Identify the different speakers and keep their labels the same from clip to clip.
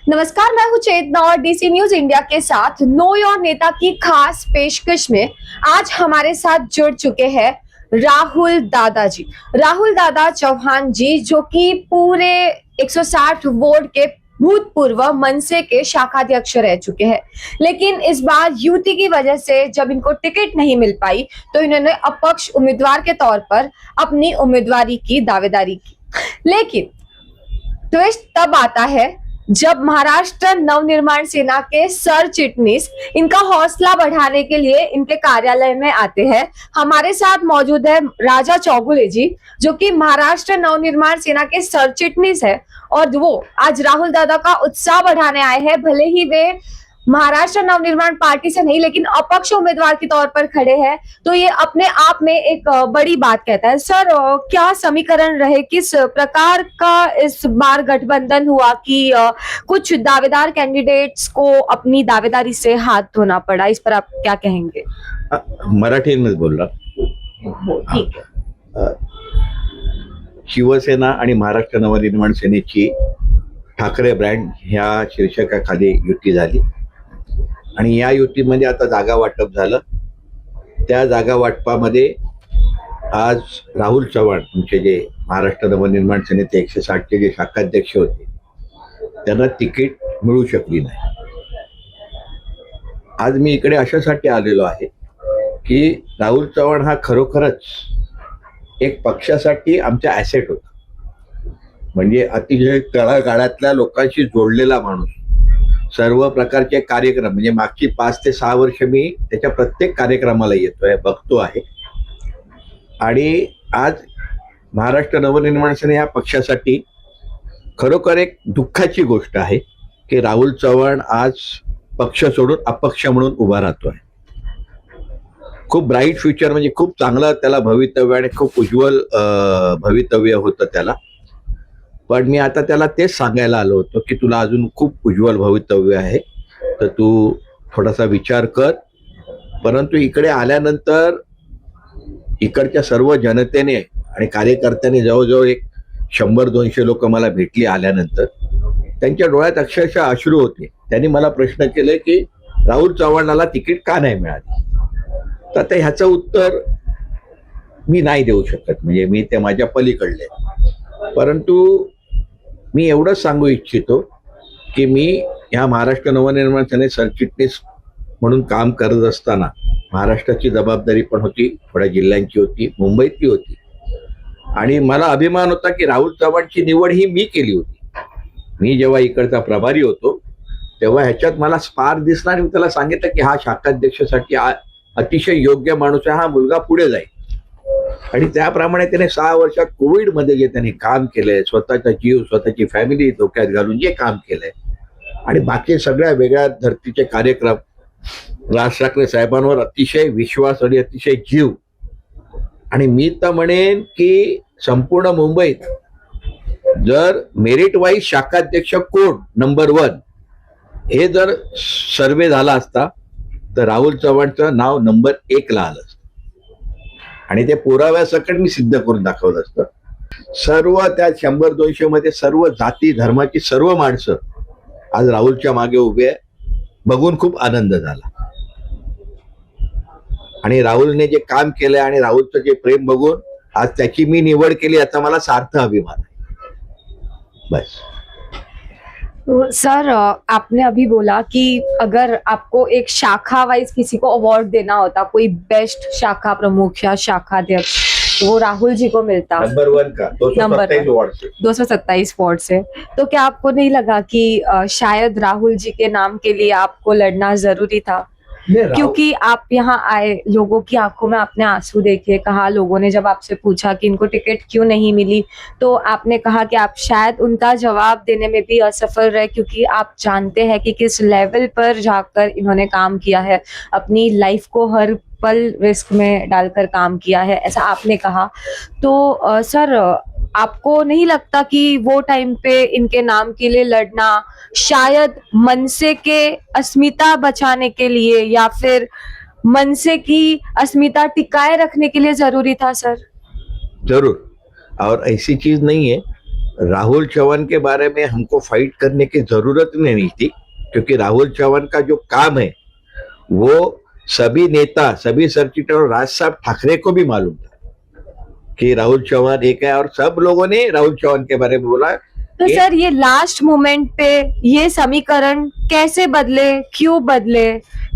Speaker 1: नमस्कार, मैं हूं चेतना और डीसी न्यूज इंडिया के साथ नो योर नेता की खास पेशकश में आज हमारे साथ जुड़ चुके हैं राहुल दादाजी। राहुल दादा चौहान जी, जो कि पूरे 160 वार्ड के भूतपूर्व मनसे के शाखाध्यक्ष रह चुके हैं, लेकिन इस बार युति की वजह से जब इनको टिकट नहीं मिल पाई तो इन्होंने अपक्ष उम्मीदवार के तौर पर अपनी उम्मीदवारी की दावेदारी की। लेकिन ट्विस्ट तब आता है जब महाराष्ट्र नवनिर्माण सेना के सर चिटनीस इनका हौसला बढ़ाने के लिए इनके कार्यालय में आते हैं। हमारे साथ मौजूद है राजा चौगुले जी, जो कि महाराष्ट्र नवनिर्माण सेना के सर चिटनीस है, और वो आज राहुल दादा का उत्साह बढ़ाने आए हैं। भले ही वे महाराष्ट्र नवनिर्माण पार्टी से नहीं, लेकिन अपक्ष उम्मीदवार के तौर पर खड़े हैं, तो ये अपने आप में एक बड़ी बात कहता है। सर, क्या समीकरण रहे, किस प्रकार का इस बार गठबंधन हुआ कि कुछ दावेदार कैंडिडेट्स को अपनी दावेदारी से हाथ धोना पड़ा? इस पर आप क्या कहेंगे?
Speaker 2: मराठीमध्ये बोलला.
Speaker 1: ठीक है।
Speaker 2: शिवसेना आणि महाराष्ट्र नवनिर्माण सेनेची ठाकरे ब्रँड ह्या शीर्षकाखाली युती झाली आणि या युतीमध्ये आता जागा वाटप झालं. त्या जागा वाटपामध्ये आज राहुल चव्हाण आमचे जे महाराष्ट्र नवनिर्माण सेनेचे 160चे जे शाखाध्यक्ष होते त्यांना तिकीट मिळू शकली नाही. आज मी इकडे अशासाठी आलेलो आहे की राहुल चव्हाण हा खरोखरच एक पक्षासाठी आमचा ॲसेट होता. म्हणजे अतिशय तळागाळातल्या लोकांशी जोडलेला माणूस. सर्व प्रकारचे कार्यक्रम, म्हणजे मागची 5 ते 6 वर्ष मी त्याच्या प्रत्येक कार्यक्रमाला येतोय, बघतो आहे. आणि आज महाराष्ट्र नवनिर्माण सेना या पक्षासाठी खरोखर एक दुःखाची गोष्ट आहे की राहुल चव्हाण आज पक्ष सोडून अपक्ष म्हणून उभा राहतोय. खूप ब्राईट फ्युचर, म्हणजे खूप चांगलं त्याला भवितव्य आणि खूप उज्ज्वल भवितव्य होतं त्याला. पण मी आता त्याला तेच सांगायला आलो होतो की तुला अजून खूप उज्ज्वल भवितव्य आहे, तर तू थोडासा विचार कर. परंतु इकडे आल्यानंतर इकडच्या सर्व जनतेने आणि कार्यकर्त्यांनी जवळजवळ एक 100-200 लोक मला भेटली आल्यानंतर. त्यांच्या डोळ्यात अक्षरशः अश्रू होते. त्यांनी मला प्रश्न केले की राहुल चव्हाणाला तिकीट का नाही मिळाली. तर आता ह्याचं उत्तर मी नाही देऊ शकत, म्हणजे मी ते माझ्या पलीकडले. परंतु मी एवढंच सांगू इच्छितो की मी ह्या महाराष्ट्र नवनिर्माण सेनेत सरचिटणीस म्हणून काम करत असताना महाराष्ट्राची जबाबदारी पण होती, थोड्या जिल्ह्यांची होती, मुंबईतली होती. आणि मला अभिमान होता की राहुल चव्हाणची निवड ही मी केली होती. मी जेव्हा इकडचा प्रभारी होतो तेव्हा ह्याच्यात मला स्पार्क दिसला आणि मी त्याला सांगितलं की हा शाखाध्यक्षासाठी अतिशय योग्य माणूस आहे, हा मुलगा पुढे जाईल. आणि त्याप्रमाणे त्याने 6 वर्षात कोविडमध्ये जे त्यांनी काम केलंय, स्वतःचा जीव, स्वतःची फॅमिली धोक्यात घालून जे काम केलंय, आणि बाकी सगळ्या वेगळ्या धर्तीचे कार्यक्रम, राज ठाकरे साहेबांवर अतिशय विश्वास आणि अतिशय जीव. आणि मी तर म्हणेन की संपूर्ण मुंबईत जर मेरिट वाईज शाखाध्यक्ष कोण नंबर 1 हे जर सर्वे झाला असता तर राहुल चव्हाणचं नाव नंबर 1 ला आलं असतं. आणि ते पुराव्यासकट मी सिद्ध करून दाखवलं असतं. सर्व त्या 100-200 मध्ये सर्व जाती धर्माची सर्व माणसं आज राहुलच्या मागे उभे आहे. बघून खूप आनंद झाला. आणि राहुलने जे काम केलंय आणि राहुलचं जे प्रेम बघून आज त्याची मी निवड केली, याचा मला सार्थ अभिमान आहे. बस.
Speaker 1: तो सर, आपने अभी बोला कि अगर आपको एक शाखा वाइज किसी को अवार्ड देना होता, कोई बेस्ट शाखा प्रमुख या शाखा अध्यक्ष, तो वो राहुल जी को मिलता।
Speaker 2: नंबर 1 का 227 वार्ड से
Speaker 1: 227 वार्ड से। तो क्या आपको नहीं लगा कि शायद राहुल जी के नाम के लिए आपको लड़ना जरूरी था? क्योंकि आप यहाँ आए, लोगों की आंखों में आपने आंसू देखे, कहा लोगों ने जब आपसे पूछा कि इनको टिकट क्यों नहीं मिली, तो आपने कहा कि आप शायद उनका जवाब देने में भी असफल रहे, क्योंकि आप जानते हैं कि किस लेवल पर जाकर इन्होंने काम किया है, अपनी लाइफ को हर पल रिस्क में डालकर काम किया है, ऐसा आपने कहा। तो सर, आपको नहीं लगता कि वो टाइम पे इनके नाम के लिए लड़ना शायद मनसे के अस्मिता बचाने के लिए या फिर मनसे की अस्मिता टिकाए रखने के लिए जरूरी था? सर
Speaker 2: जरूर, और ऐसी चीज नहीं है राहुल चौहान के बारे में हमको फाइट करने की जरूरत नहीं थी, क्योंकि राहुल चौहान का जो काम है वो सभी नेता, सभी सर्किट और राज साहब ठाकरे को भी मालूम था कि राहुल चौहान एक है, और सब लोगों ने राहुल चौहान के बारे में बोला।
Speaker 1: तो सर ये लास्ट मोमेंट पे ये समीकरण कैसे बदले, क्यों बदले,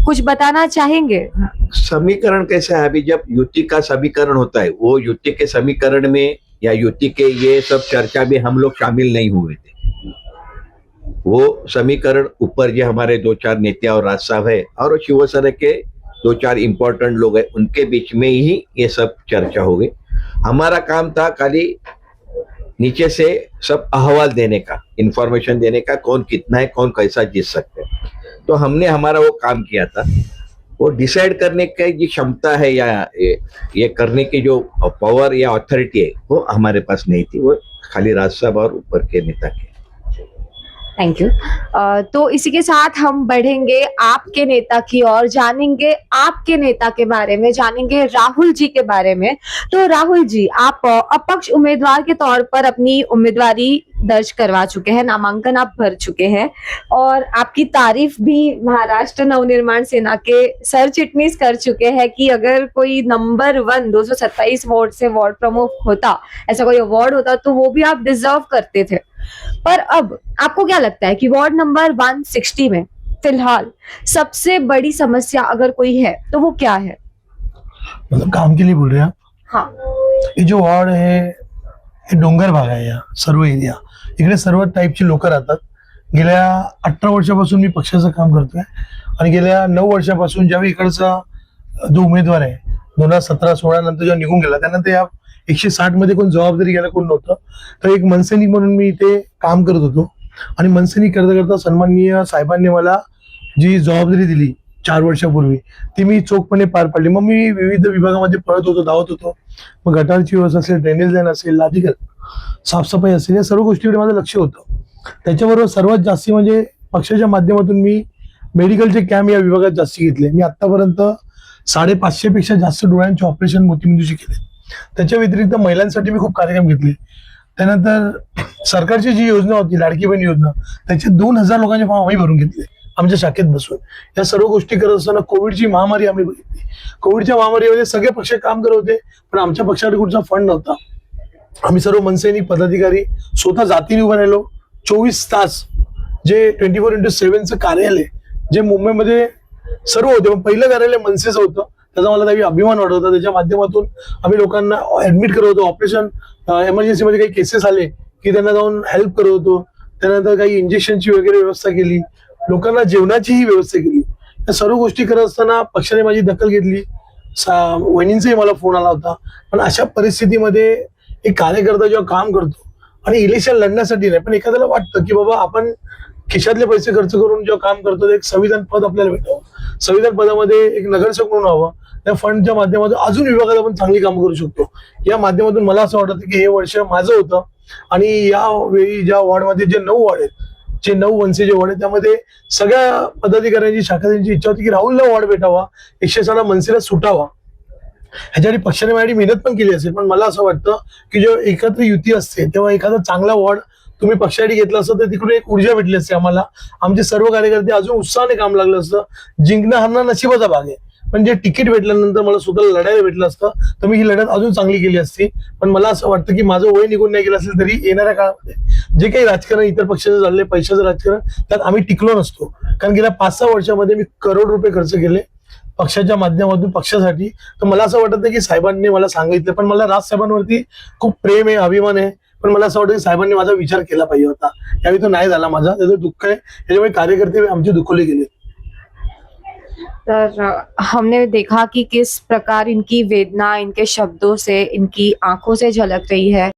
Speaker 1: कुछ बताना चाहेंगे?
Speaker 2: समीकरण कैसा है, अभी जब युति का समीकरण होता है, वो युति के समीकरण में या युति के ये सब चर्चा में हम लोग शामिल नहीं हुए थे। वो समीकरण ऊपर जो हमारे 2-4 नेता और राज साहब है और शिवसेना के 2-4 इंपॉर्टेंट लोग हैं, उनके बीच में ही ये सब चर्चा हो गई। हमारा काम था खाली नीचे से सब अहवाल देने का, इंफॉर्मेशन देने का, कौन कितना है, कौन कैसा जीत सकते हैं। तो हमने हमारा वो काम किया था। वो डिसाइड करने की जो क्षमता है या ये करने की जो पावर या अथॉरिटी है वो हमारे पास नहीं थी, वो खाली राज साहब और ऊपर के नेता के।
Speaker 1: Thank you. तो इसी के साथ हम बढ़ेंगे आपके नेता की ओर, जानेंगे आपके नेता के बारे में, जानेंगे राहुल जी के बारे में। तो राहुल जी, आप अपक्ष उम्मीदवार के तौर पर अपनी उम्मीदवारी दर्ज करवा चुके हैं, नामांकन आप भर चुके हैं और आपकी तारीफ भी महाराष्ट्र नवनिर्माण सेना के सर चिटनीस कर चुके हैं कि अगर कोई नंबर 1 227 वार्ड से वार्ड प्रमुख होता, ऐसा कोई अवार्ड होता, तो वो भी आप डिजर्व करते थे। पर अब आपको क्या लगता है कि वार्ड नंबर 160 में फिलहाल सबसे बड़ी समस्या अगर कोई है तो वो क्या है?
Speaker 3: मतलब काम के लिए बोल रहे हैं आप?
Speaker 1: हाँ,
Speaker 3: हे जो वार्ड आहे हे डोंगर भाग आहे, या सर्व एरिया इकडे सर्व टाईपची लोक राहतात. गेल्या 18 वर्षापासून मी पक्षाचं काम करतोय आणि गेल्या 9 वर्षापासून ज्यावेळी इकडचा जो उमेदवार आहे 2017-16 नंतर जेव्हा निघून गेला, त्यानंतर या 160 मध्ये कोण जबाबदारी घ्यायला कोण नव्हतं. तर एक मनसैनिक म्हणून मी इथे काम करत होतो आणि मनसैनिक करता करता सन्माननीय साहेबांनी मला जी जबाबदारी दिली 4 वर्षापूर्वी, ती मी चोखपणे पार पाडली. मग मी विविध विभागामध्ये पळत होतो, धावत होतो. मग गटारची व्यवस्था असेल, ड्रेनेज लाईन असेल, लादीघर साफसफाई असेल, या सर्व गोष्टीकडे माझं लक्ष होतं. त्याच्याबरोबर सर्वात जास्ती म्हणजे पक्षाच्या माध्यमातून मी मेडिकलचे कॅम्प या विभागात जास्ती घेतले. मी आतापर्यंत 550 पेक्षा जास्त डोळ्यांचे ऑपरेशन मोतीबिंदूचे केले. त्याच्या व्यतिरिक्त महिलांसाठी मी खूप कार्यक्रम घेतले. त्यानंतर सरकारची जी योजना होती लाडकी बहीण योजना, त्याचे 2000 लोकांचे फॉर्म आम्ही भरून घेतले आमच्या शाखेत बसून. या सर्व गोष्टी करत असताना कोविडची महामारी आम्ही बघितली. कोविडच्या महामारीमध्ये सगळे पक्ष काम करत होते, पण आमच्या पक्षाकडे कुठचा फंड नव्हता. आम्ही सर्व मनसैनिक पदाधिकारी स्वतः जातीने उभं राहिलो. 24 तास जे 24x7चं कार्यालय जे मुंबईमध्ये सर्व होते, पण पहिलं कार्यालय मनसेचं होतं. त्याचा मला त्यावेळी अभिमान वाटत होता. त्याच्या माध्यमातून आम्ही लोकांना ऍडमिट करत होतो. ऑपरेशन इमर्जन्सीमध्ये काही केसेस आले की त्यांना जाऊन हेल्प करत होतो. त्यानंतर काही इंजेक्शनची वगैरे व्यवस्था केली, लोकांना जेवणाचीही व्यवस्था केली. या सर्व गोष्टी करत असताना पक्षाने माझी दखल घेतली. वहिनींचाही मला फोन आला होता. पण अशा परिस्थितीमध्ये एक कार्यकर्ता जेव्हा काम करतो आणि इलेक्शन लढण्यासाठी नाही, पण एखाद्याला वाटतं की बाबा आपण खिशातले पैसे खर्च करून जेव्हा काम करतो, एक संविधान पद आपल्याला भेटावं, संविधान पदामध्ये एक नगरसेवक म्हणून व्हावं, त्या फंडच्या माध्यमातून अजून विभागात आपण चांगली कामं करू शकतो. या माध्यमातून मला असं वाटतं की हे वर्ष माझं होतं आणि यावेळी ज्या वॉर्डमध्ये जे 9 वॉर्ड आहेत, जे 9 वनसेचे वॉर्ड आहेत, त्यामध्ये सगळ्या पदाधिकाऱ्यांची शाखांची इच्छा होती की राहुलला वॉर्ड भेटावा, 116 मनसेला सुटावा. ह्याच्यासाठी पक्षाने माझी मेहनत पण केली असेल, पण मला असं वाटतं की जेव्हा एकत्र युती असते तेव्हा एखादा चांगला वॉर्ड तुम्ही पक्षासाठी घेतला असतं तर तिकडून एक ऊर्जा भेटली असते आम्हाला. आमचे सर्व कार्यकर्ते अजून उत्साहाने काम लागलं असतं. जिंकणं हारणं नशिबाचा भाग आहे, पण जे तिकीट भेटल्यानंतर मला स्वतःला लढायला भेटलं असतं तर मी ही लढत अजून चांगली केली असती. पण मला असं वाटतं की माझं वय निघून नाही गेलं असेल तरी येणाऱ्या काळामध्ये जे काही राजकारण इतर पक्षाचं झाले, पैशाचं राजकारण, त्यात आम्ही टिकलो नसतो. कारण गेल्या 5-6 वर्षामध्ये मी करोड रुपये खर्च केले पक्षाच्या माध्यमातून पक्षासाठी. तर मला असं वाटत नाही की साहेबांनी मला सांगितलं, पण मला राज साहेबांवरती खूप प्रेम आहे, अभिमान आहे. पण मला असं वाटतं की साहेबांनी माझा विचार केला पाहिजे होता. यावेळी तो नाही झाला माझा, त्याचं दुःख आहे. त्याच्यामुळे कार्यकर्ते आमचे दुखवले गेले.
Speaker 1: तर हमने देखा कि किस प्रकार इनकी वेदना इनके शब्दों से, इनकी आंखों से झलक रही है